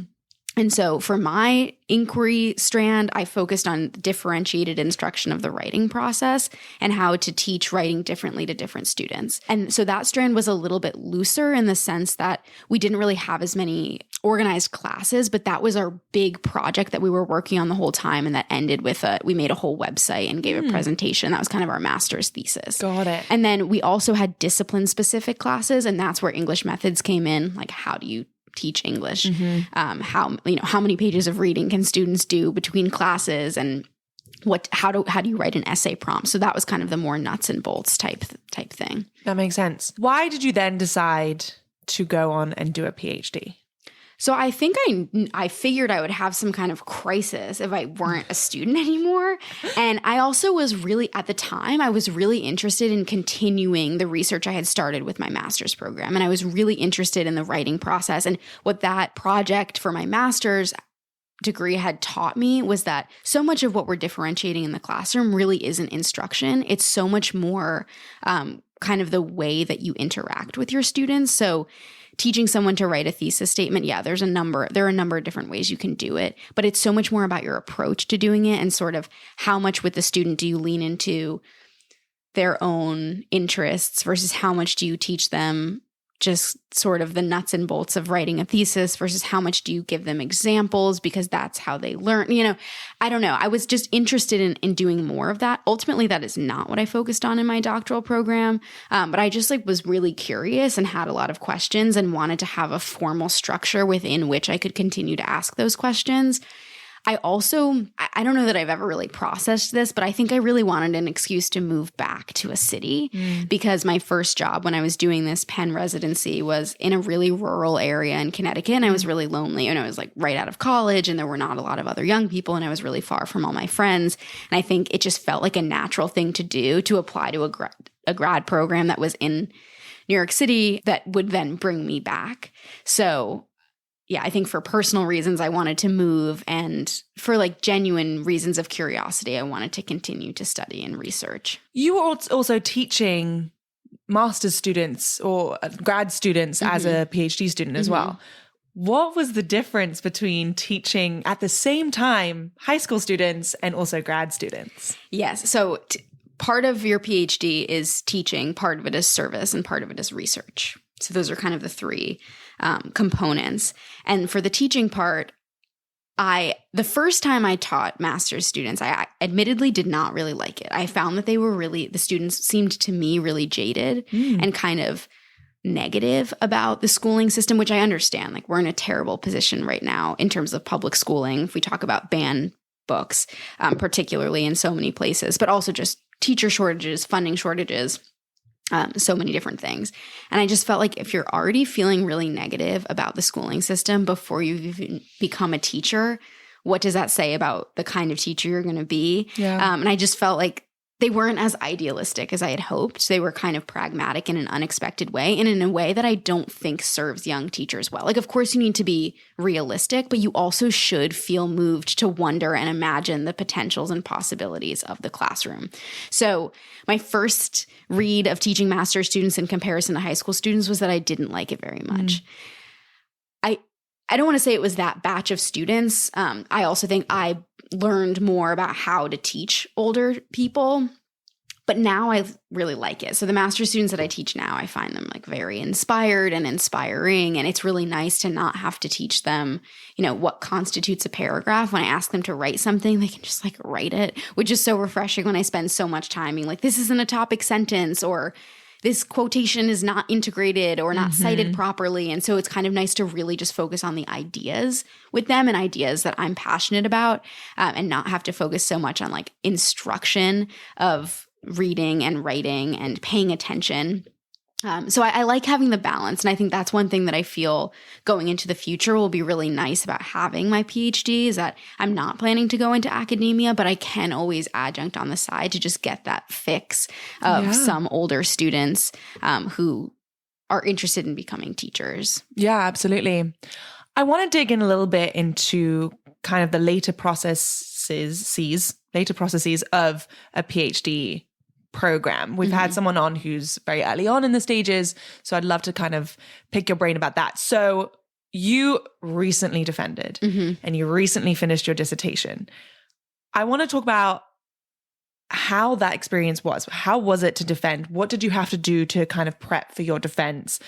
And so for my inquiry strand, I focused on differentiated instruction of the writing process and how to teach writing differently to different students. And so that strand was a little bit looser in the sense that we didn't really have as many organized classes, but that was our big project that we were working on the whole time. And that ended with we made a whole website and gave a presentation. That was kind of our master's thesis.
Got it.
And then we also had discipline-specific classes, and that's where English methods came in. Like, how do you teach English? How many pages of reading can students do between classes, and how do you write an essay prompt? So that was kind of the more nuts and bolts type thing.
That makes sense. Why did you then decide to go on and do a PhD?
So I think I figured I would have some kind of crisis if I weren't a student anymore. And I also was really, at the time, I was really interested in continuing the research I had started with my master's program. And I was really interested in the writing process. And what that project for my master's degree had taught me was that so much of what we're differentiating in the classroom really isn't instruction. It's so much more kind of the way that you interact with your students. So teaching someone to write a thesis statement, there are a number of different ways you can do it, but it's so much more about your approach to doing it and sort of how much with the student do you lean into their own interests versus how much do you teach them just sort of the nuts and bolts of writing a thesis versus how much do you give them examples because that's how they learn. I don't know. I was just interested in doing more of that. Ultimately, that is not what I focused on in my doctoral program. But I just was really curious and had a lot of questions and wanted to have a formal structure within which I could continue to ask those questions. I also, I don't know that I've ever really processed this, but I think I really wanted an excuse to move back to a city because my first job when I was doing this Penn residency was in a really rural area in Connecticut, and I was really lonely, and I was right out of college, and there were not a lot of other young people, and I was really far from all my friends. And I think it just felt like a natural thing to do to apply to a grad program that was in New York City that would then bring me back. So yeah, I think for personal reasons, I wanted to move, and for genuine reasons of curiosity, I wanted to continue to study and research.
You were also teaching master's students or grad students as a PhD student as well. What was the difference between teaching at the same time high school students and also grad students?
Yes. So part of your PhD is teaching, part of it is service, and part of it is research. So those are kind of the three components. And for the teaching part, the first time I taught master's students, I admittedly did not really like it. I found that the students seemed to me really jaded and kind of negative about the schooling system, which I understand. We're in a terrible position right now in terms of public schooling. If we talk about banned books, particularly in so many places, but also just teacher shortages, funding shortages, so many different things. And I just felt like if you're already feeling really negative about the schooling system before you've even become a teacher, what does that say about the kind of teacher you're going to be? Yeah. And I just felt like they weren't as idealistic as I had hoped. They were kind of pragmatic in an unexpected way and in a way that I don't think serves young teachers well. Of course, you need to be realistic, but you also should feel moved to wonder and imagine the potentials and possibilities of the classroom. So my first read of teaching master's students in comparison to high school students was that I didn't like it very much. I don't want to say it was that batch of students. I also think I learned more about how to teach older people. But now I really like it. So the master's students that I teach now, I find them like very inspired and inspiring. And it's really nice to not have to teach them, what constitutes a paragraph. When I ask them to write something, they can just like write it, which is so refreshing when I spend so much time being like, this isn't a topic sentence, or this quotation is not integrated or not cited properly. And so it's kind of nice to really just focus on the ideas with them and ideas that I'm passionate about, and not have to focus so much on like instruction of reading and writing and paying attention. So I like having the balance. And I think that's one thing that I feel going into the future will be really nice about having my PhD, is that I'm not planning to go into academia, but I can always adjunct on the side to just get that fix of some older students who are interested in becoming teachers.
Yeah, absolutely. I want to dig in a little bit into kind of the later processes of a PhD program. We've had someone on who's very early on in the stages, so I'd love to kind of pick your brain about that. So you recently defended and you recently finished your dissertation. I want to talk about how that experience was. How was it to defend? What did you have to do to kind of prep for your defense?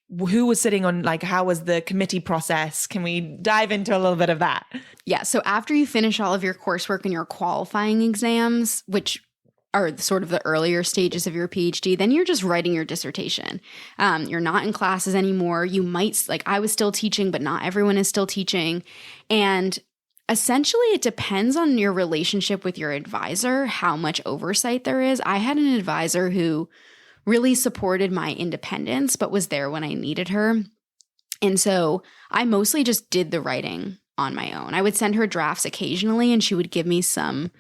Who was sitting on, like, how was the committee process? Can we dive into a little bit of that?
Yeah. So after you finish all of your coursework and your qualifying exams, which are sort of the earlier stages of your PhD, then you're just writing your dissertation. You're not in classes anymore. You might, like I was still teaching, but not everyone is still teaching. And essentially it depends on your relationship with your advisor, how much oversight there is. I had an advisor who really supported my independence, but was there when I needed her. And so I mostly just did the writing on my own. I would send her drafts occasionally, and she would give me some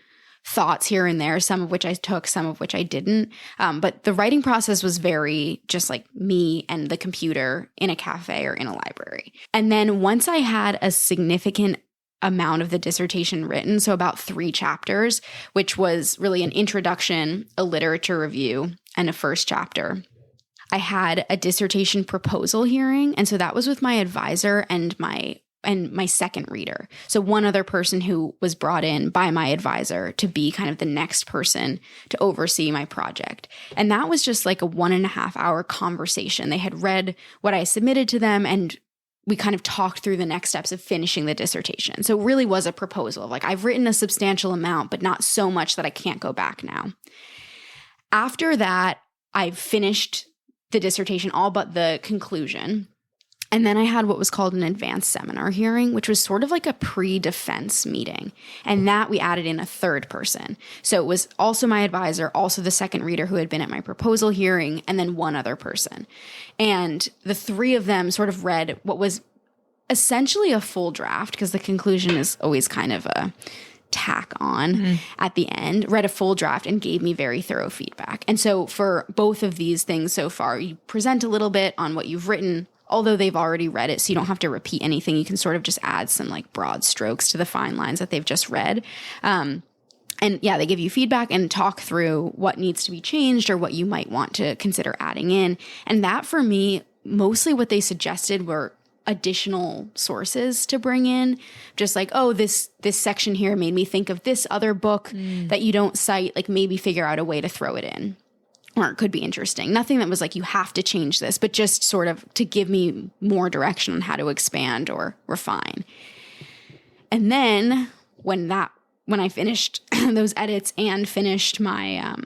thoughts here and there, some of which I took, some of which I didn't. But the writing process was very just like me and the computer in a cafe or in a library. And then once I had a significant amount of the dissertation written, so about 3 chapters, which was really an introduction, a literature review, and a first chapter, I had a dissertation proposal hearing. And so that was with my advisor and my second reader. So one other person who was brought in by my advisor to be kind of the next person to oversee my project. And that was just like a 1.5-hour conversation. They had read what I submitted to them, and we kind of talked through the next steps of finishing the dissertation. So it really was a proposal of like, I've written a substantial amount, but not so much that I can't go back now. After that, I finished the dissertation, all but the conclusion. And then I had what was called an advanced seminar hearing, which was sort of like a pre-defense meeting. And that we added in a third person. So it was also my advisor, also the second reader who had been at my proposal hearing, and then one other person. And the 3 of them sort of read what was essentially a full draft, because the conclusion is always kind of a tack on at the end, read a full draft and gave me very thorough feedback. And so for both of these things so far, you present a little bit on what you've written, although they've already read it, so you don't have to repeat anything. You can sort of just add some like broad strokes to the fine lines that they've just read. And yeah, they give you feedback and talk through what needs to be changed or what you might want to consider adding in. And that for me, mostly what they suggested were additional sources to bring in. Just like, oh, this section here made me think of this other book that you don't cite, like maybe figure out a way to throw it in. Or it could be interesting. Nothing that was like, you have to change this, but just sort of to give me more direction on how to expand or refine. And then when I finished those edits and finished my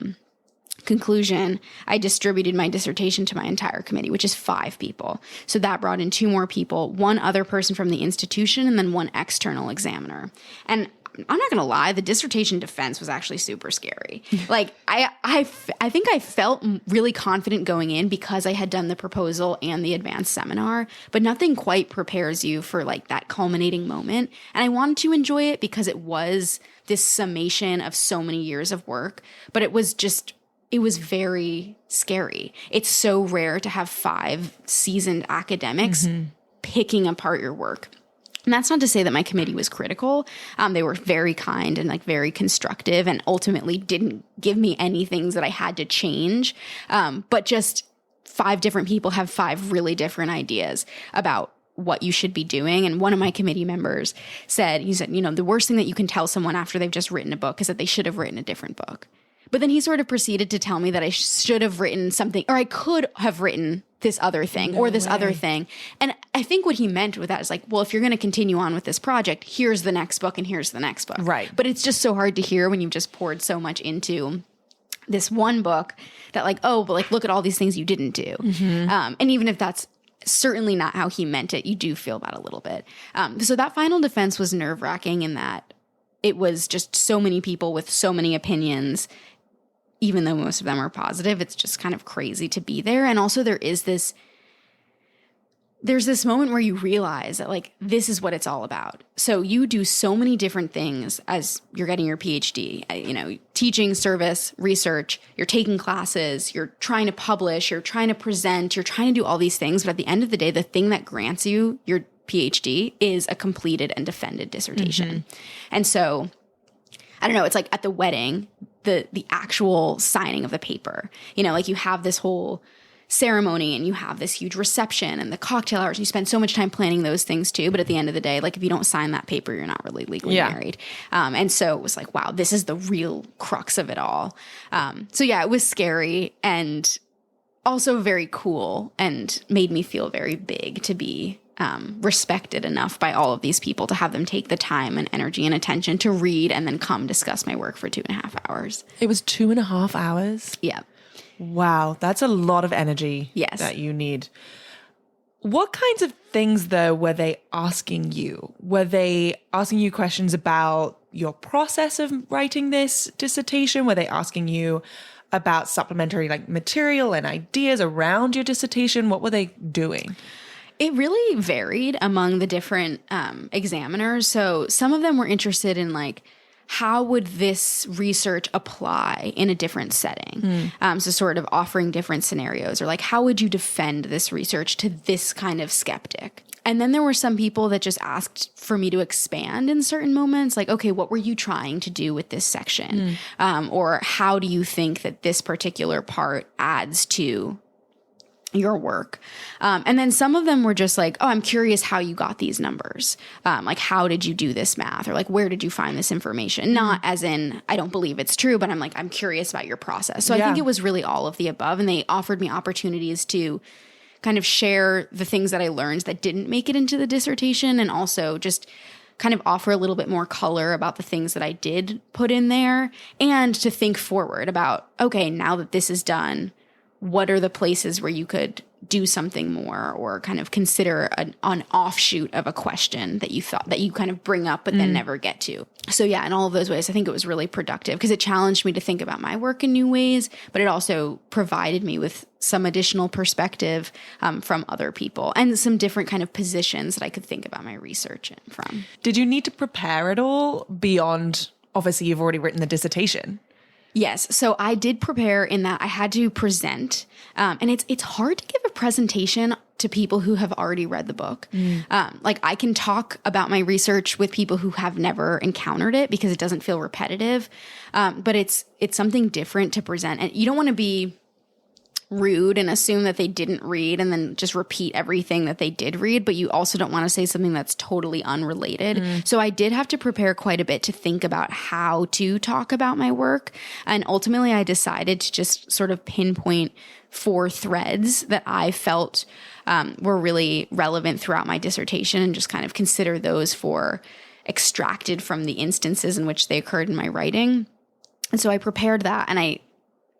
conclusion, I distributed my dissertation to my entire committee, which is 5 people. So that brought in 2 more people, 1 other person from the institution, and then 1 external examiner. And I'm not going to lie, the dissertation defense was actually super scary. Like, I think I felt really confident going in because I had done the proposal and the advanced seminar, but nothing quite prepares you for like that culminating moment. And I wanted to enjoy it because it was this summation of so many years of work, but it was very scary. It's so rare to have 5 seasoned academics picking apart your work. And that's not to say that my committee was critical. They were very kind and like very constructive, and ultimately didn't give me any things that I had to change. But just 5 different people have 5 really different ideas about what you should be doing. And one of my committee members said, the worst thing that you can tell someone after they've just written a book is that they should have written a different book. But then he sort of proceeded to tell me that I should have written something, or I could have written this other thing or this other thing. And I think what he meant with that is like, well, if you're going to continue on with this project, here's the next book and here's the next book.
Right.
But it's just so hard to hear when you've just poured so much into this one book that like, oh, but like, look at all these things you didn't do. And even if that's certainly not how he meant it, you do feel that a little bit. So that final defense was nerve-wracking in that it was just so many people with so many opinions. Even though most of them are positive, it's just kind of crazy to be there. And also there's this moment where you realize that like, this is what it's all about. So you do so many different things as you're getting your PhD, teaching, service, research, you're taking classes, you're trying to publish, you're trying to present, you're trying to do all these things. But at the end of the day, the thing that grants you your PhD is a completed and defended dissertation. And so, I don't know, it's like at the wedding, the actual signing of the paper, like you have this whole ceremony and you have this huge reception and the cocktail hours. You spend so much time planning those things too. But at the end of the day, like if you don't sign that paper, you're not really legally married. And so it was like, wow, this is the real crux of it all. So yeah, it was scary and also very cool and made me feel very big to be respected enough by all of these people to have them take the time and energy and attention to read and then come discuss my work for 2.5 hours.
It was 2.5 hours?
Yeah.
Wow. That's a lot of energy that you need. What kinds of things, though, were they asking you? Were they asking you questions about your process of writing this dissertation? Were they asking you about supplementary material and ideas around your dissertation? What were they doing?
It really varied among the different examiners. So some of them were interested in how would this research apply in a different setting? So sort of offering different scenarios, or how would you defend this research to this kind of skeptic? And then there were some people that just asked for me to expand in certain moments, okay, what were you trying to do with this section? Or how do you think that this particular part adds to your work? And then some of them were just oh, I'm curious how you got these numbers. How did you do this math? Or where did you find this information? Not as in, I don't believe it's true, but I'm curious about your process. So I think it was really all of the above. And they offered me opportunities to kind of share the things that I learned that didn't make it into the dissertation, and also just kind of offer a little bit more color about the things that I did put in there, and to think forward about, okay, now that this is done, what are the places where you could do something more, or kind of consider an offshoot of a question that you thought that you kind of bring up but then never get to. So yeah, in all of those ways, I think it was really productive because it challenged me to think about my work in new ways, but it also provided me with some additional perspective from other people and some different kind of positions that I could think about my research from. Did
you need to prepare at all beyond, obviously you've already written the dissertation?
Yes. So I did prepare in that I had to present. And it's hard to give a presentation to people who have already read the book. I can talk about my research with people who have never encountered it because it doesn't feel repetitive. But it's something different to present. And you don't want to be rude and assume that they didn't read and then just repeat everything that they did read, but you also don't want to say something that's totally unrelated. So I did have to prepare quite a bit to think about how to talk about my work. And ultimately I decided to just sort of pinpoint 4 threads that I felt were really relevant throughout my dissertation, and just kind of consider those for extracted from the instances in which they occurred in my writing. And so I prepared that, and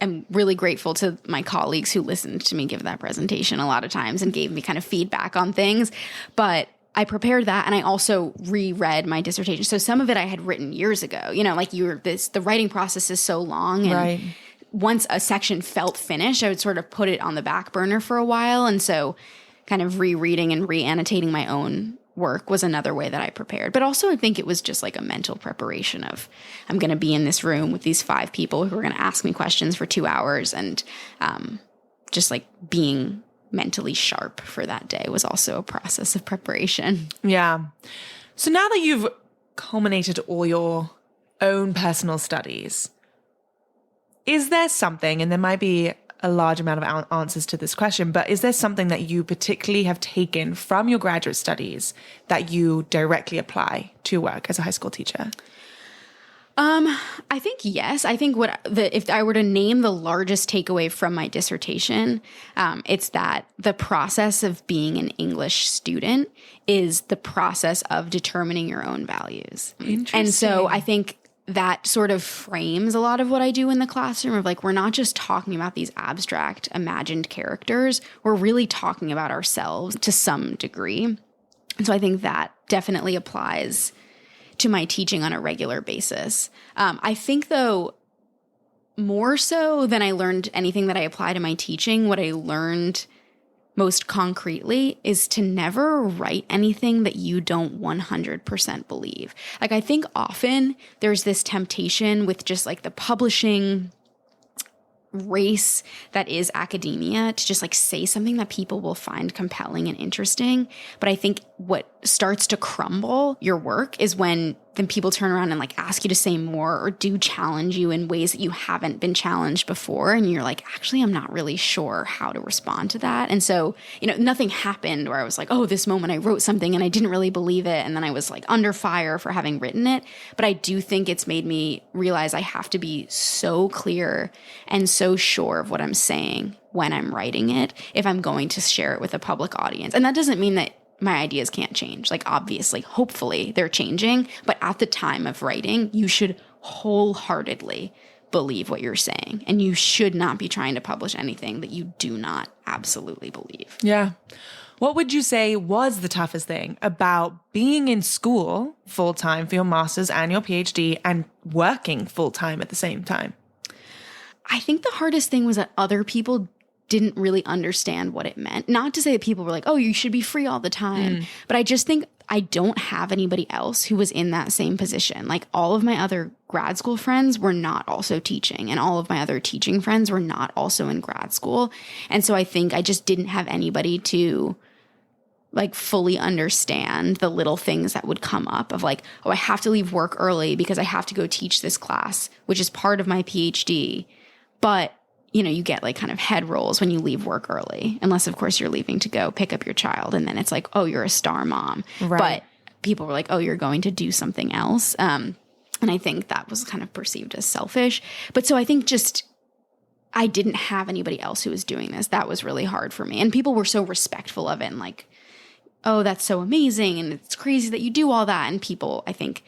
I'm really grateful to my colleagues who listened to me give that presentation a lot of times and gave me kind of feedback on things. But I prepared that, and I also reread my dissertation. So some of it I had written years ago. The writing process is so long, and once a section felt finished, I would sort of put it on the back burner for a while. And so kind of rereading and re-annotating my own work was another way that I prepared. But also I think it was just a mental preparation of, I'm going to be in this room with these 5 people who are going to ask me questions for 2 hours, and just being mentally sharp for that day was also a process of preparation.
Yeah. So now that you've culminated all your own personal studies, is there something, and there might be a large amount of answers to this question, but is there something that you particularly have taken from your graduate studies that you directly apply to work as a high school teacher?
I think yes. I think if I were to name the largest takeaway from my dissertation, it's that the process of being an English student is the process of determining your own values.
Interesting.
And so I think that sort of frames a lot of what I do in the classroom of like, we're not just talking about these abstract imagined characters. We're really talking about ourselves to some degree. And so I think that definitely applies to my teaching on a regular basis. I think, though, more so than I learned anything that I apply to my teaching, what I learned most concretely is to never write anything that you don't 100% believe. Like, I think often there's this temptation with just like the publishing race that is academia to just like say something that people will find compelling and interesting. But I think what starts to crumble your work is when then people turn around and like ask you to say more or do challenge you in ways that you haven't been challenged before. And you're like, actually, I'm not really sure how to respond to that. And so, nothing happened where I was like, oh, this moment I wrote something and I didn't really believe it. And then I was like under fire for having written it. But I do think it's made me realize I have to be so clear and so sure of what I'm saying when I'm writing it if I'm going to share it with a public audience. And that doesn't mean that my ideas can't change. Like, obviously, hopefully they're changing. But at the time of writing, you should wholeheartedly believe what you're saying. And you should not be trying to publish anything that you do not absolutely believe.
Yeah. What would you say was the toughest thing about being in school full-time for your master's and your PhD and working full-time at the same time?
I think the hardest thing was that other people didn't really understand what it meant. Not to say that people were like, oh, you should be free all the time. But I just think I don't have anybody else who was in that same position. Like, all of my other grad school friends were not also teaching, and all of my other teaching friends were not also in grad school. And so I think I just didn't have anybody to like fully understand the little things that would come up of like, oh, I have to leave work early because I have to go teach this class, which is part of my PhD. But you get like kind of head rolls when you leave work early, unless of course you're leaving to go pick up your child. And then it's like, oh, you're a star mom. Right. But people were like, oh, you're going to do something else. And I think that was kind of perceived as selfish. But so I think just I didn't have anybody else who was doing this. That was really hard for me. And people were so respectful of it and like, oh, that's so amazing. And it's crazy that you do all that. And people, I think,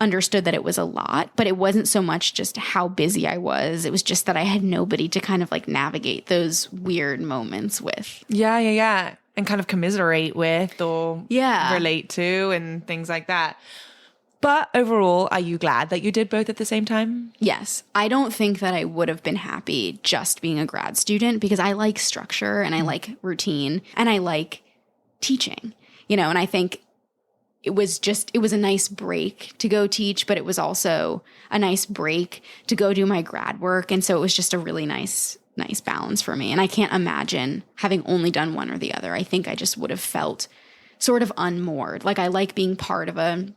understood that it was a lot, but it wasn't so much just how busy I was. It was just that I had nobody to kind of like navigate those weird moments with.
Yeah. And kind of commiserate with or relate to and things like that. But overall, are you glad that you did both at the same time?
Yes. I don't think that I would have been happy just being a grad student because I like structure and I like routine and I like teaching, and I think it was a nice break to go teach, but it was also a nice break to go do my grad work. And so it was just a really nice balance for me. And I can't imagine having only done one or the other. I think I just would have felt sort of unmoored. Like, I like being part of a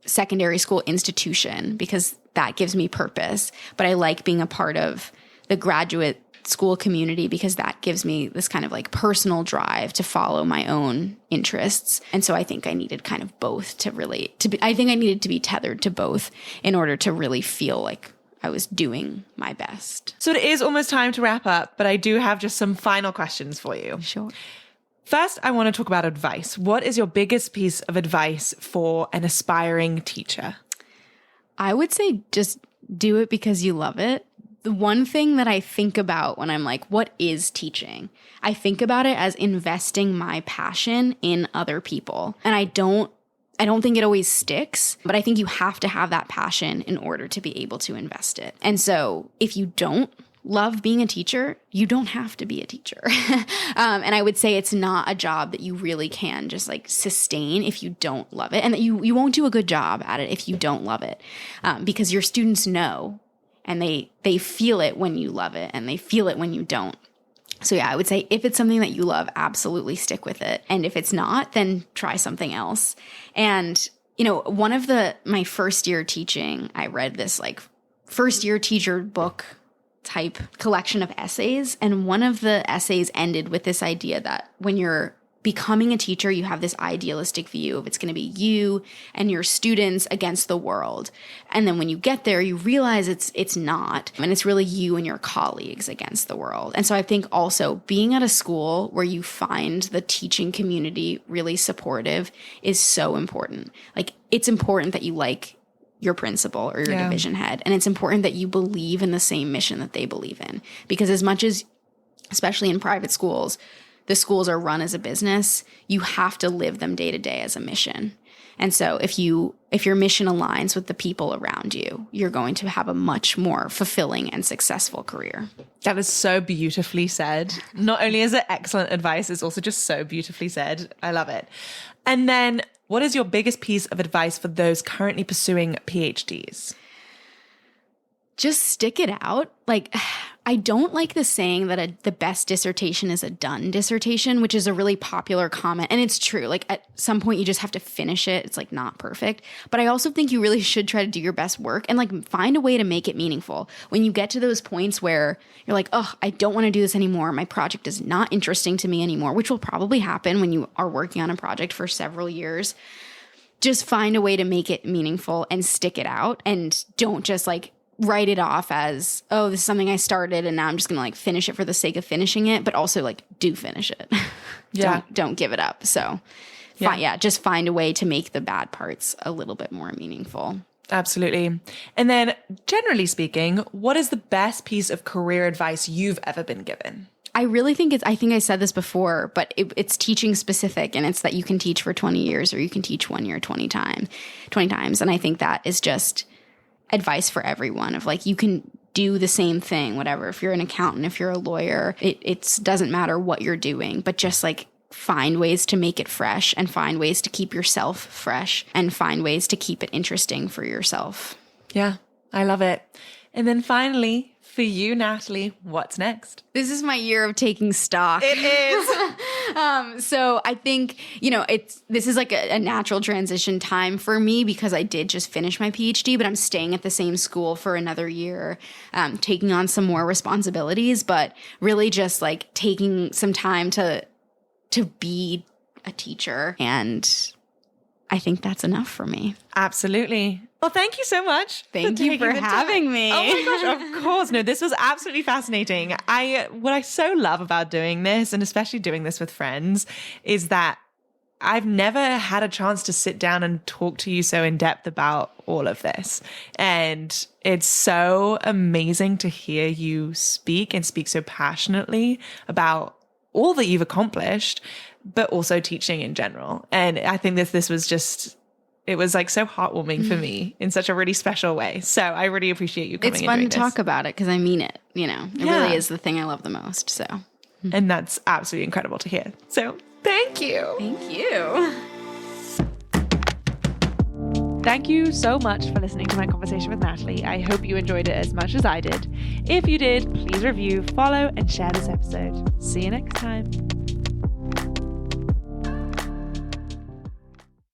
secondary school institution because that gives me purpose. But I like being a part of the graduate school community because that gives me this kind of like personal drive to follow my own interests. And so I think I needed kind of both to relate to be, I think I needed to be tethered to both in order to really feel like I was doing my best.
So it is almost time to wrap up, but I do have just some final questions for you.
Sure.
First, I want to talk about advice. What is your biggest piece of advice for an aspiring teacher?
I would say just do it because you love it. The one thing that I think about when I'm like, what is teaching? I think about it as investing my passion in other people. And I don't think it always sticks, but I think you have to have that passion in order to be able to invest it. And so if you don't love being a teacher, you don't have to be a teacher. And I would say it's not a job that you really can just like sustain if you don't love it. And that you won't do a good job at it if you don't love it. Because your students know. And they feel it when you love it and they feel it when you don't. So yeah, I would say if it's something that you love, absolutely stick with it. And if it's not, then try something else. And, one of my first year teaching, I read this like first year teacher book type collection of essays. And one of the essays ended with this idea that when you're becoming a teacher, you have this idealistic view of it's going to be you and your students against the world. And then when you get there, you realize it's not. And it's really you and your colleagues against the world. And so I think also being at a school where you find the teaching community really supportive is so important. Like, it's important that you like your principal or your division head. And it's important that you believe in the same mission that they believe in. Because as much as, especially in private schools, the schools are run as a business, you have to live them day to day as a mission. And so if your mission aligns with the people around you, you're going to have a much more fulfilling and successful career.
That is so beautifully said. Not only is it excellent advice, it's also just so beautifully said. I love it. And then what is your biggest piece of advice for those currently pursuing PhDs?
Just stick it out. Like, I don't like the saying that the best dissertation is a done dissertation, which is a really popular comment. And it's true. Like, at some point you just have to finish it. It's like not perfect. But I also think you really should try to do your best work and like find a way to make it meaningful. When you get to those points where you're like, oh, I don't want to do this anymore. My project is not interesting to me anymore, which will probably happen when you are working on a project for several years. Just find a way to make it meaningful and stick it out, and don't just like write it off as, oh, this is something I started and now I'm just going to like finish it for the sake of finishing it, but also like do finish it. Don't give it up. So just find a way to make the bad parts a little bit more meaningful. Absolutely.
And then generally speaking, what is the best piece of career advice you've ever been given?
I really think I think I said this before, but it's teaching specific, and it's that you can teach for 20 years or you can teach 1 year 20 times. And I think that is just advice for everyone of like, you can do the same thing, whatever. If you're an accountant, if you're a lawyer, it doesn't matter what you're doing, but just like find ways to make it fresh and find ways to keep yourself fresh and find ways to keep it interesting for yourself.
Yeah, I love it. And then finally, for you, Natalie, what's next?
This is my year of taking stock.
It is.
So I think, this is like a natural transition time for me because I did just finish my PhD, but I'm staying at the same school for another year, taking on some more responsibilities, but really just like taking some time to be a teacher. And I think that's enough for me.
Absolutely. Well, thank you so much.
Thank you for having me.
Oh my gosh, of course. No, this was absolutely fascinating. What I so love about doing this, and especially doing this with friends, is that I've never had a chance to sit down and talk to you so in depth about all of this. And it's so amazing to hear you speak and speak so passionately about all that you've accomplished, but also teaching in general. And I think this was just, it was like so heartwarming for me in such a really special way. So I really appreciate you coming.
It's fun to talk about it because I mean it, It really is the thing I love the most. So,
and that's absolutely incredible to hear. So thank you.
Thank you.
Thank you so much for listening to my conversation with Natalie. I hope you enjoyed it as much as I did. If you did, please review, follow, and share this episode. See you next time.